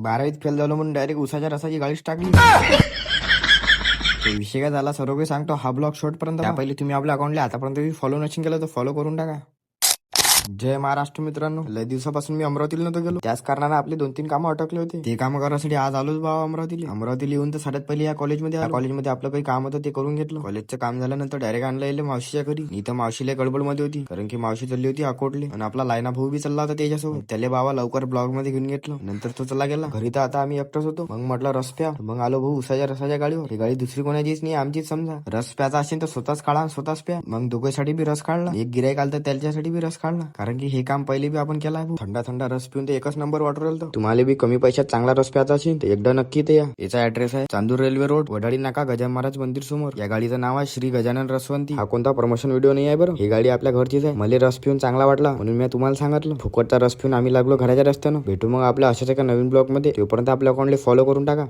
12वीत fail झालो म्हणून direct उसाच्या रसाची गाडीच टाकली. तो विषय काय झाला सर्व काही सांगतो हा ब्लॉग शॉर्ट पर्यंत. त्या पहिले तुम्ही आपल्या अकाउंटला आतापर्यंत फॉलो नसेल केलं तर फॉलो करून टाका. जय महाराष्ट्र मित्रांनो, लय दिवसापासून मी अमरावतीला नव्हतो गेलो. त्याच कारणाने आपले 2-3 कामं अटकले होते. ते काम करण्यासाठी आज आलोच बाबा अमरावतीला येऊन तर सगळ्यात पहिले या कॉलेजमध्ये आपलं काही काम होतं ते करून घेतलं. कॉलेजचं काम झाल्यानंतर डायरेक्ट आणलं येईल मावशीच्या घरी. इथं मावशीला गडबडमध्ये होती कारण की मावशी चालली होती अकोटले आणि आपला लायना भाऊ बी चालला होता त्याच्यासोबत. त्याला बाबा लवकर ब्लॉग मध्ये घेऊन घेतलं. नंतर तो चला गेला घरी. तर आता आम्ही एकटच होतो. मग म्हटलं रस प्या. मग आलो भाऊ रसाच्या गाडीवर. ही गाडी दुसरी कोणाचीच नाही, आमचीच समजा. रस प्याचा असेल तर स्वतःच काढा स्वतःच प्या. मग दोघांसाठी बी रस काढला. एक गिराईक आलं तर त्याच्यासाठी बी रस काढला. कारण की हे काम पहिले बी आपण केला आहे. थंडा रस पिऊन ते एकच नंबर वाटर राहिलं. तुम्हाला बी कमी पैशात चांगला रस प्यायचा असेल तर एकदा नक्की ते या. याचा ऍड्रेस आहे चांदूर रेल्वे रोड, वडाळी नाका, गजानन महाराज मंदिर समोर. या गाडीचं नाव आहे श्री गजानन रसवंती. हा कोणता प्रमोशन व्हिडिओ नाही आहे बरं. ही गाडी आपल्या घरचीच आहे. मला रस पिऊन चांगला वाटला म्हणून मी तुम्हाला सांगितलं. फुकटचा रस पिऊन आम्ही लागलो घराच्या रस्त्यानं. भेटू मग आपल्या अशाच एका नवीन ब्लॉग मध्ये. तोपर्यंत आपल्या अकाउंटला फॉलो करून टाका.